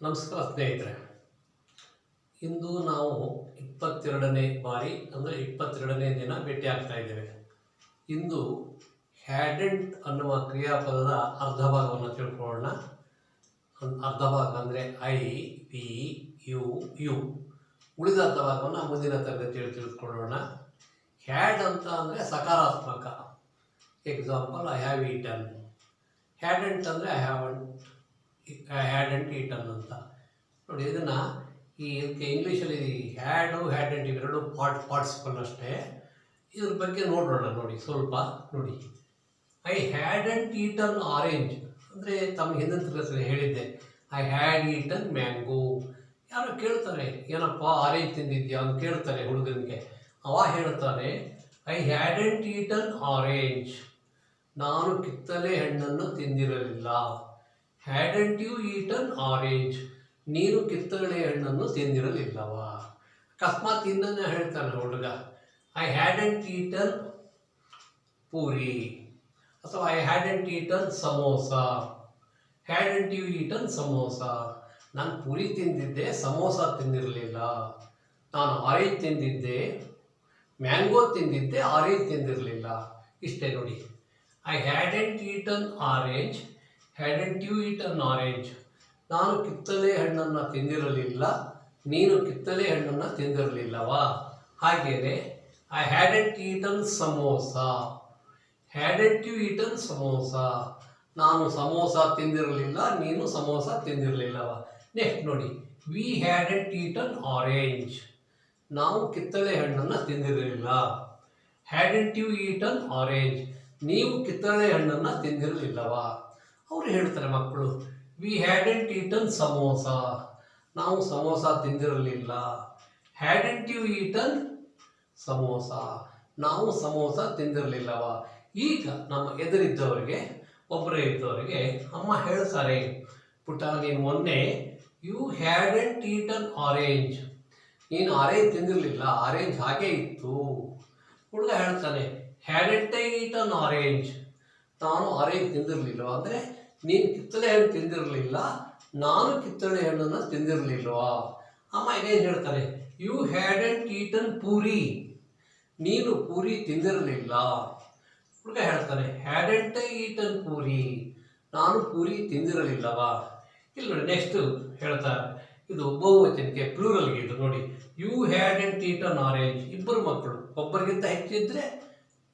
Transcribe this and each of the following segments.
ನಮಸ್ಕಾರ ಸ್ನೇಹಿತರೆ. ಇಂದು ನಾವು 22ನೇ ಬಾರಿ ಅಂದರೆ 22ನೇ ದಿನ ಭೇಟಿ ಆಗ್ತಾ ಇದ್ದೇವೆ. ಇಂದು ಹ್ಯಾಡೆಂಟ್ ಅನ್ನುವ ಕ್ರಿಯಾಪದದ ಅರ್ಧ ಭಾಗವನ್ನು ತಿಳ್ಕೊಳ್ಳೋಣ. ಅರ್ಧ ಭಾಗ ಅಂದರೆ ಐ ಪಿ ಯು ಯು. ಉಳಿದ ಅರ್ಧ ಭಾಗವನ್ನು ಮುಂದಿನ ತರಗತಿಯಲ್ಲಿ ತಿಳಿದುಕೊಳ್ಳೋಣ. ಹ್ಯಾಡ್ ಅಂತ ಅಂದರೆ ಸಕಾರಾತ್ಮಕ. Example, I have eaten. Hadn't ಅಂದರೆ ಐ ಹ್ಯಾಡೆಂಟ್ ಈಟನ್ ಅಂತ ನೋಡಿ. ಇದನ್ನು ಇದಕ್ಕೆ ಇಂಗ್ಲೀಷಲ್ಲಿ ಹ್ಯಾಡು ಹ್ಯಾಡೆಂಟ್ ಇವೆರಡು ಪಾರ್ಟಿಸಿಪಲ್ ಅಷ್ಟೇ. ಇದ್ರ ಬಗ್ಗೆ ನೋಡೋಣ. ನೋಡಿ ಸ್ವಲ್ಪ ನೋಡಿ. ಐ ಹ್ಯಾಡೆಂಟ್ ಈಟನ್ ಆರೆಂಜ್ ಅಂದರೆ ತಮ್ಮ ಹಿಂದಿನ ತರಗತಿಯಲ್ಲಿ ಹೇಳಿದ್ದೆ, ಐ ಹ್ಯಾಡ್ ಈಟನ್ ಮ್ಯಾಂಗೋ. ಯಾರೋ ಕೇಳ್ತಾರೆ, ಏನಪ್ಪ ಆರೆಂಜ್ ತಿಂದಿದ್ಯಾ ಅಂತ ಕೇಳ್ತಾರೆ ಹುಡುಗನಿಗೆ. ಅವ ಹೇಳ್ತಾನೆ, ಐ ಹ್ಯಾಡೆಂಟ್ ಈಟನ್ ಆರೆಂಜ್. ನಾನು ಕಿತ್ತಳೆ ಹಣ್ಣನ್ನು ತಿಂದಿರಲಿಲ್ಲ. Hadn't you eaten orange. ನೀನು ಕಿತ್ತಳೆ ಹಣ್ಣನ್ನು ತಿಂದಿರಲಿಲ್ಲವಾ? ಅಕಸ್ಮಾತ್ ಇನ್ನೊಂದು ಹೇಳ್ತಾನೆ ಹುಡುಗ, ಐ ಹ್ಯಾಡೆಂಟ್ ಈಟನ್ ಪೂರಿ ಅಥವಾ I hadn't eaten samosa. Hadn't you eaten samosa. ನಾನು ಪೂರಿ ತಿಂದಿದ್ದೆ, ಸಮೋಸ ತಿಂದಿರಲಿಲ್ಲ. ನಾನು ಆರೆಂಜ್ ತಿಂದಿದ್ದೆ, ಮ್ಯಾಂಗೋ ತಿಂದಿದ್ದೆ, ಆರೆಂಜ್ ತಿಂದಿರಲಿಲ್ಲ. ಇಷ್ಟೇ ನೋಡಿ. I hadn't eaten orange, hadn't you eaten orange. ನಾನು ಕಿತ್ತಳೆ ಹಣ್ಣನ್ನು ತಿಂದಿರಲಿಲ್ಲ, ನೀನು ಕಿತ್ತಳೆ ಹಣ್ಣನ್ನು ತಿಂದಿರಲಿಲ್ಲವಾ? ಹಾಗೆಯೇ I hadn't eaten samosa, hadn't you eaten samosa. ನಾನು ಸಮೋಸ ತಿಂದಿರಲಿಲ್ಲ, ನೀನು ಸಮೋಸ ತಿಂದಿರಲಿಲ್ಲವಾ? ನೆಕ್ಸ್ಟ್ ನೋಡಿ, ವಿ ಹ್ಯಾಡೆಂಟ್ ಈಟನ್ ಆರೆಂಜ್. ನಾವು ಕಿತ್ತಳೆ ಹಣ್ಣನ್ನು ತಿಂದಿರಲಿಲ್ಲ. Hadn't you eaten orange. ನೀವು ಕಿತ್ತಳೆ ಹಣ್ಣನ್ನು ತಿಂದಿರಲಿಲ್ಲವಾ? ಅವರು ಹೇಳ್ತಾರೆ ಮಕ್ಕಳು, ವಿ ಹ್ಯಾಡೆಂಟ್ ಈಟನ್ ಸಮೋಸ. ನಾವು ಸಮೋಸ ತಿಂದಿರಲಿಲ್ಲ. Hadn't you eaten samosa. ನಾವು ಸಮೋಸ ತಿಂದಿರಲಿಲ್ಲವಾ? ಈಗ ನಮ್ಮ ಎದುರಿದ್ದವರಿಗೆ, ಒಬ್ಬರೇ ಇದ್ದವರಿಗೆ ಅಮ್ಮ ಹೇಳ್ತಾರೆ, ಪುಟ್ಟ ನೀನು ಮೊನ್ನೆ ಯು ಹ್ಯಾಡೆಂಟ್ ಈಟನ್ ಆರೆಂಜ್. ನೀನು ಆರೆಂಜ್ ತಿಂದಿರಲಿಲ್ಲ, ಆರೆಂಜ್ ಹಾಗೆ ಇತ್ತು. ಹುಡುಗ ಹೇಳ್ತಾನೆ, ಹ್ಯಾಡೆಂಟ್ ಐ ಈಟನ್ ಆರೆಂಜ್. ನಾನು ಆರೆಂಜ್ ತಿಂದಿರಲಿಲ್ಲ ಅಂದರೆ ನೀನು ಕಿತ್ತಳೆ ಹಣ್ಣು ತಿಂದಿರಲಿಲ್ಲ, ನಾನು ಕಿತ್ತಳೆ ಹಣ್ಣನ್ನು ತಿಂದಿರಲಿಲ್ವಾ? ಅಮ್ಮ ಏನು ಹೇಳ್ತಾರೆ, ಯು ಹ್ಯಾಡೆಂಟ್ ಈಟನ್ ಪೂರಿ. ನೀನು ಪೂರಿ ತಿಂದಿರಲಿಲ್ಲ. ಹುಡುಗ ಹೇಳ್ತಾನೆ, ಹ್ಯಾಡೆಂಟ್ ಐ ಈಟನ್ ಪೂರಿ. ನಾನು ಪೂರಿ ತಿಂದಿರಲಿಲ್ಲವಾ? ಇಲ್ಲಿ ನೋಡಿ, ನೆಕ್ಸ್ಟ್ ಹೇಳ್ತಾರೆ, ಇದು ಬಹುವಚನಕ್ಕೆ ಪ್ಲೂರಲ್ಗೆ. ಇದು ನೋಡಿ, ಯು ಹ್ಯಾಡೆಂಟ್ ಈಟನ್ ಆರೆಂಜ್. ಇಬ್ಬರು ಮಕ್ಕಳು, ಒಬ್ಬರಿಗಿಂತ ಹೆಚ್ಚಿದ್ರೆ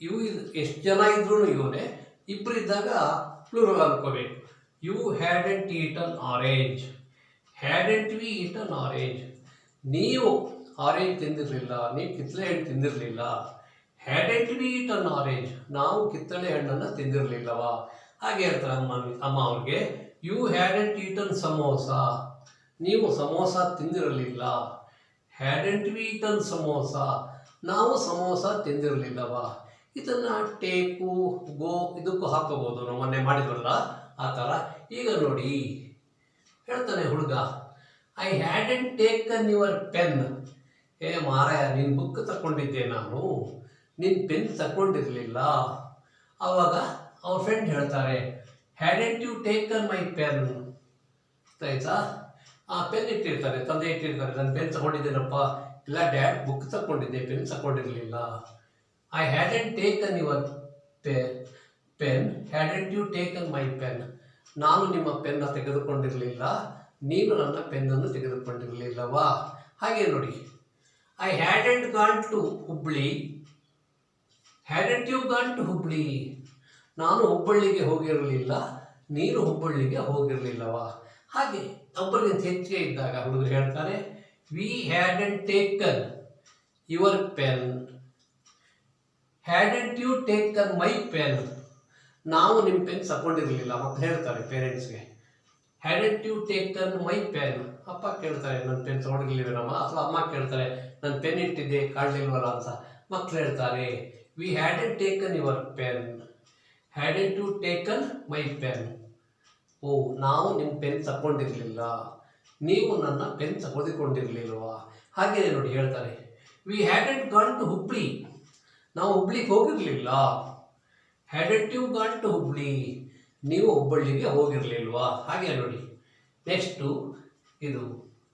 ಇವು ಎಷ್ಟು ಜನ ಇದ್ರೂ ಇವನೇ. ಇಬ್ಬರಿದ್ದಾಗ ಪ್ಲೂರಲ್ ಅನ್ಕೋಬೇಕು. You hadn't eaten orange, hadn't we eaten orange. ನೀವು ಆರೆಂಜ್ ತಿಂದಿರಲಿಲ್ಲ, ನೀವು ಕಿತ್ತಳೆ ಹಣ್ಣು ತಿಂದಿರಲಿಲ್ಲ. Hadn't we eaten orange. ನಾವು ಕಿತ್ತಳೆ ಹಣ್ಣನ್ನು ತಿಂದಿರಲಿಲ್ಲವಾ? ಹಾಗೆ ಹೇಳ್ತಾರೆ ಅಮ್ಮ ಅವ್ರಿಗೆ, ಯು ಹ್ಯಾಡೆಂಟ್ ಈಟನ್ ಸಮೋಸ. ನೀವು ಸಮೋಸ ತಿಂದಿರಲಿಲ್ಲ. Hadn't we eaten samosa. ನಾವು ಸಮೋಸ ತಿಂದಿರಲಿಲ್ಲವಾ? ಇದನ್ನು ಟೇಕು, ಗೋ ಇದಕ್ಕೂ ಹಾಕೋಬೋದು. ನಾವು ಮೊನ್ನೆ ಮಾಡಿದ್ವಲ್ಲ ಆ ಥರ. ಈಗ ನೋಡಿ, ಹೇಳ್ತಾನೆ ಹುಡುಗ, I hadn't taken your pen. ಏ ಮಾರಾಯ, ನಿನ್ನ ಬುಕ್ ತಗೊಂಡಿದ್ದೆ ನಾನು, ನಿನ್ನ ಪೆನ್ ತಗೊಂಡಿರಲಿಲ್ಲ. ಆವಾಗ ಅವ್ರ ಫ್ರೆಂಡ್ ಹೇಳ್ತಾರೆ, hadn't you taken my pen. ಆಯ್ತಾ? ಆ ಪೆನ್ ಇಟ್ಟಿರ್ತಾರೆ, ತಂದೆ ಇಟ್ಟಿರ್ತಾರೆ, ನನ್ನ ಪೆನ್ ತಗೊಂಡಿದ್ದೇನಪ್ಪ. ಇಲ್ಲ ಡ್ಯಾಡ್, ಬುಕ್ ತಗೊಂಡಿದ್ದೆ, ಪೆನ್ ತಗೊಂಡಿರಲಿಲ್ಲ. I hadn't taken your pen, hadn't you taken my pen. ನಾನು ನಿಮ್ಮ ಪೆನ್ನ ತೆಗೆದುಕೊಂಡಿರಲಿಲ್ಲ, ನೀನು ನನ್ನ ಪೆನ್ನನ್ನು ತೆಗೆದುಕೊಂಡಿರಲಿಲ್ಲವಾ? ಹಾಗೆ ನೋಡಿ, I hadn't gone to Hubli, hadn't you gone to Hubli. ನಾನು ಹುಬ್ಬಳ್ಳಿಗೆ ಹೋಗಿರಲಿಲ್ಲ, ನೀನು ಹುಬ್ಬಳ್ಳಿಗೆ ಹೋಗಿರಲಿಲ್ಲವಾ? ಹಾಗೆ ಒಬ್ಬರಿಗಿಂತ ಹೆಚ್ಚಿಗೆ ಇದ್ದಾಗ ಹುಡುಗರು ಹೇಳ್ತಾರೆ, we hadn't taken your pen, hadn't you taken my pen. ನಾವು ನಿಮ್ಮ ಪೆನ್ ತಗೊಂಡಿರಲಿಲ್ಲ. ಮಕ್ಕಳು ಹೇಳ್ತಾರೆ ಪೇರೆಂಟ್ಸ್ಗೆ, hadn't you taken my pen. ಅಪ್ಪ ಕೇಳ್ತಾರೆ, ನನ್ನ ಪೆನ್ ತಗೊಂಡಿರ್ಲಿಲ್ಲಮ್ಮ. ಅಥವಾ ಅಮ್ಮ ಕೇಳ್ತಾರೆ, ನನ್ನ ಪೆನ್ ಇಟ್ಟಿದ್ದೆ ಕಾಣಲಿಲ್ವಲ್ಲ ಅಂತ. ಮಕ್ಕಳು ಹೇಳ್ತಾರೆ, we hadn't taken your pen, hadn't you taken my pen. ಓ, ನಾವು ನಿಮ್ಮ ಪೆನ್ ತಗೊಂಡಿರಲಿಲ್ಲ, ನೀವು ನನ್ನ ಪೆನ್ ತೆಗೆದುಕೊಂಡಿರಲಿಲ್ವಾ? ಹಾಗೆ ನೋಡಿ ಹೇಳ್ತಾರೆ, we hadn't gone to Hubli. ನಾವು ಹುಬ್ಳಿಗೆ ಹೋಗಿರಲಿಲ್ಲ. Hadn't you gone to Hubli. ನೀವು ಹುಬ್ಬಳ್ಳಿಗೆ ಹೋಗಿರಲಿಲ್ವಾ? ಹಾಗೆ ನೋಡಿ. ನೆಕ್ಸ್ಟು ಇದು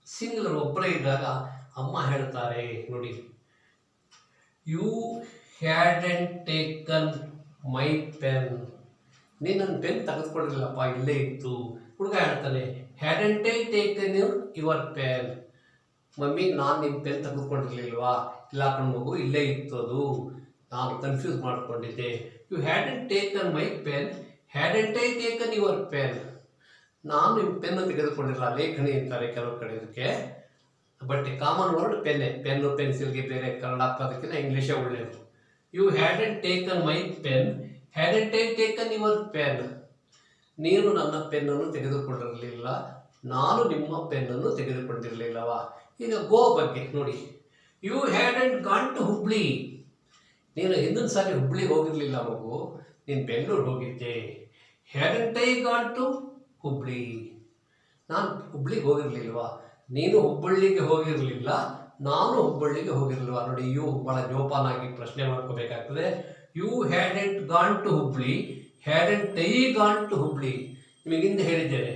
ಸಿಂಗುಲರ್ ಒಬ್ಬರೇ ಇದ್ದಾಗ ಅಮ್ಮ ಹೇಳ್ತಾರೆ ನೋಡಿ, you hadn't taken my pen. ನೀನು ನನ್ನ ಪೆನ್ ತೆಗೆದುಕೊಂಡಿರಲಿಲ್ಲಪ್ಪ, ಇಲ್ಲೇ ಇತ್ತು. ಹುಡುಗ ಹೇಳ್ತಾನೆ, hadn't I taken your pen. Mummy, ನಾನು ನಿಮ್ಮ ಪೆನ್ ತೆಗೆದುಕೊಂಡಿರ್ಲಿಲ್ವಾ? ಇಲ್ಲ ಕಣ್ ಮಗು, ಇಲ್ಲೇ ಇತ್ತು ಅದು, ನಾನು ಕನ್ಫ್ಯೂಸ್ ಮಾಡ್ಕೊಂಡಿದ್ದೆ. You hadn't taken my pen, hadn't I taken your pen. ನಾನು ನಿಮ್ಮ ಪೆನ್ನು ತೆಗೆದುಕೊಂಡಿಲ್ಲ, ಲೇಖನಿ ಅಂತಾರೆ ಕೆಲವು ಕಡೆ ಇದಕ್ಕೆ. ಬಟ್ ಕಾಮನ್ ವರ್ಡ್ ಪೆನ್ನೆ. ಪೆನ್ನು ಪೆನ್ಸಿಲ್ಗೆ ಬೇರೆ ಕನ್ನಡ ಹಾಕೋದಕ್ಕಿಂತ ಇಂಗ್ಲೀಷೇ ಒಳ್ಳೆಯದು. You hadn't taken my pen, hadn't I taken your pen. ನೀನು ನನ್ನ ಪೆನ್ನನ್ನು ತೆಗೆದುಕೊಂಡಿರಲಿಲ್ಲ, ನಾನು ನಿಮ್ಮ ಪೆನ್ನನ್ನು ತೆಗೆದುಕೊಂಡಿರಲಿಲ್ಲವಾ? ಈಗ ಗೋ ಬಗ್ಗೆ ನೋಡಿ, you hadn't gone to Hubli. ನೀನು ಹಿಂದಿನ ಸಾರಿ ಹುಬ್ಳಿಗೆ ಹೋಗಿರಲಿಲ್ಲ ಮಗು, ನೀನು ಬೆಂಗಳೂರು ಹೋಗಿದ್ದೆ. Hadn't I gone to Hubli. ನಾನು ಹುಬ್ಳಿಗೆ ಹೋಗಿರಲಿಲ್ವಾ? ನೀನು ಹುಬ್ಬಳ್ಳಿಗೆ ಹೋಗಿರಲಿಲ್ಲ, ನಾನು ಹುಬ್ಬಳ್ಳಿಗೆ ಹೋಗಿರಲಿಲ್ವಾ? ನೋಡಿ, ಯು ಭಾಳ ಜೋಪಾನಾಗಿ ಪ್ರಶ್ನೆ ಮಾಡ್ಕೋಬೇಕಾಗ್ತದೆ. You hadn't gone to Hubli, hadn't I gone to Hubli. ನಿಮಗೆ ಹಿಂದೆ ಹೇಳಿದ್ದೇನೆ,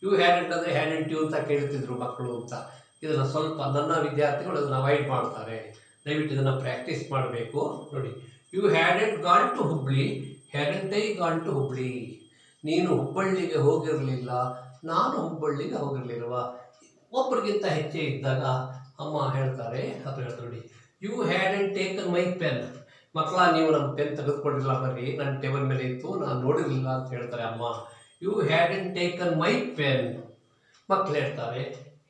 ಯು ಹ್ಯಾಡೆಂಟ್ ಅಂದರೆ ಹ್ಯಾಡೆಂಟ್ ಯು ಅಂತ ಕೇಳ್ತಿದ್ರು ಮಕ್ಕಳು ಅಂತ. ಇದನ್ನು ಸ್ವಲ್ಪ ನನ್ನ ವಿದ್ಯಾರ್ಥಿಗಳು ಅದನ್ನು ಅವಾಯ್ಡ್ ಮಾಡ್ತಾರೆ. ದಯವಿಟ್ಟು ಇದನ್ನು ಪ್ರಾಕ್ಟೀಸ್ ಮಾಡಬೇಕು. ನೋಡಿ, you hadn't gone to Hubli, hadn't I gone to Hubli. ನೀನು ಹುಬ್ಬಳ್ಳಿಗೆ ಹೋಗಿರಲಿಲ್ಲ, ನಾನು ಹುಬ್ಬಳ್ಳಿಗೆ ಹೋಗಿರಲಿಲ್ವಾ? ಒಬ್ಬರಿಗಿಂತ ಹೆಚ್ಚೇ ಇದ್ದಾಗ ಅಮ್ಮ ಹೇಳ್ತಾರೆ, ಅದು ಹೇಳ್ತಾರೆ ನೋಡಿ, you hadn't taken my pen. ಮಕ್ಕಳ, ನೀವು ನಮ್ಮ ಪೆನ್ ತೆಗೆದುಕೊಂಡಿಲ್ಲ, ಬರ್ರಿ, ನನ್ನ ಟೇಬಲ್ ಮೇಲೆ ಇತ್ತು, ನಾನು ನೋಡಿರಲಿಲ್ಲ ಅಂತ ಹೇಳ್ತಾರೆ ಅಮ್ಮ. You hadn't taken my pen. ಮಕ್ಕಳು ಹೇಳ್ತಾರೆ,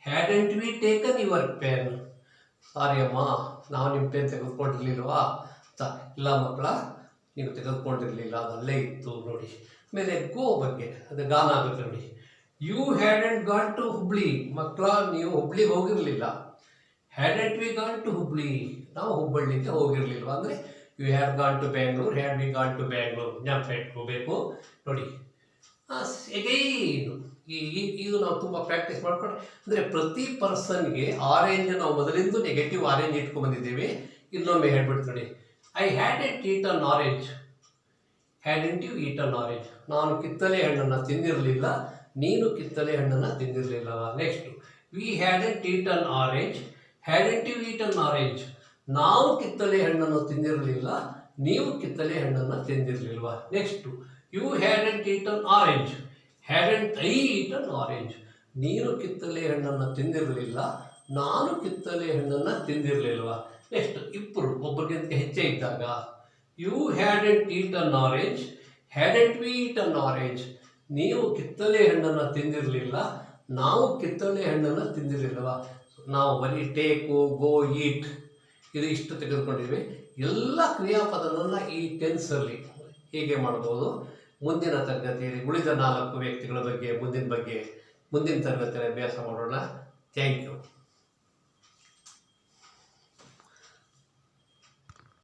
hadn't we taken your pen. Sorry ಅಮ್ಮ, ನಾವು ನಿಮ್ಮ ಪೆನ್ ತೆಗೆದುಕೊಂಡಿರ್ಲಿಲ್ವಾ ಅಂತ. ಇಲ್ಲ ಮಕ್ಕಳ, ನೀವು ತೆಗೆದುಕೊಂಡಿರಲಿಲ್ಲ, ಅದಲ್ಲೇ ಇತ್ತು ನೋಡಿ. ಆಮೇಲೆ ಗೋ ಬಗ್ಗೆ, ಅದು ಗಾನ ಆಗುತ್ತೆ ನೋಡಿ, you hadn't gone to Hubli. ಮಕ್ಕಳ, ನೀವು ಹುಬ್ಳಿಗೆ ಹೋಗಿರಲಿಲ್ಲ. Hadn't we gone to Hubli. ನಾವು ಹುಬ್ಬಳ್ಳಿಗೆ ಹೋಗಿರಲಿಲ್ವ ಅಂದರೆ you had gone to Bangalore, had we gone to Bangalore. ಜ್ಞಾಪಕ ಇಟ್ಕೋಬೇಕು ನೋಡಿ. ಎಗೈನ್ ಇದು ನಾವು ತುಂಬ ಪ್ರಾಕ್ಟೀಸ್ ಮಾಡ್ಕೊಂಡು, ಅಂದರೆ ಪ್ರತಿ ಪರ್ಸನ್ಗೆ ಆರೆಂಜ್ ನಾವು ಮೊದಲಿಂದ ನೆಗೆಟಿವ್ ಆರೆಂಜ್ ಇಟ್ಕೊಂಡ್ಬಂದಿದ್ದೇವೆ. ಇನ್ನೊಮ್ಮೆ ಹೇಳ್ಬಿಡ್ತು ನೋಡಿ, I hadn't eat an orange, hadn't you eat an orange. ನಾನು ಕಿತ್ತಳೆ ಹಣ್ಣನ್ನು ತಿಂದಿರಲಿಲ್ಲ, ನೀನು ಕಿತ್ತಳೆ ಹಣ್ಣನ್ನು ತಿಂದಿರಲಿಲ್ಲವ. Next, we hadn't eat an orange, hadn't you eat an orange. ನಾವು ಕಿತ್ತಳೆ ಹಣ್ಣನ್ನು ತಿಂದಿರಲಿಲ್ಲ, ನೀವು ಕಿತ್ತಳೆ ಹಣ್ಣನ್ನು ತಿಂದಿರಲಿಲ್ವಾ? Next, you hadn't eat an orange, hadn't I eat an orange. ನೀನು ಕಿತ್ತಳೆ ಹಣ್ಣನ್ನು ತಿಂದಿರಲಿಲ್ಲ, ನಾನು ಕಿತ್ತಳೆ ಹಣ್ಣನ್ನು ತಿಂದಿರಲಿಲ್ವಾ? ನೆಕ್ಸ್ಟ್, ಇಬ್ಬರು ಒಬ್ಬರಿಗಿಂತ ಹೆಚ್ಚೇ ಇದ್ದಾಗ, you hadn't eat an orange, hadn't we eat an orange. ನೀವು ಕಿತ್ತಳೆ ಹಣ್ಣನ್ನು ತಿಂದಿರಲಿಲ್ಲ, ನಾವು ಕಿತ್ತಳೆ ಹಣ್ಣನ್ನು ತಿಂದಿರಲಿಲ್ವಾ? ನಾವು ಬರೀ ಟೇಕು, ಗೋ, ಈಟ್ ಇದು ಇಷ್ಟು ತೆಗೆದುಕೊಂಡಿದ್ವಿ. ಎಲ್ಲ ಕ್ರಿಯಾಪದಗಳನ್ನು ಈ ಟೆನ್ಸಲ್ಲಿ ಹೀಗೆ ಮಾಡ್ಬೋದು. ಮುಂದಿನ ತರಗತಿಯಲ್ಲಿ ಉಳಿದ 4 ವ್ಯಕ್ತಿಗಳ ಬಗ್ಗೆ ಮುಂದಿನ ತರಗತಿಯಲ್ಲಿ ಅಭ್ಯಾಸ ಮಾಡೋಣ. Thank you.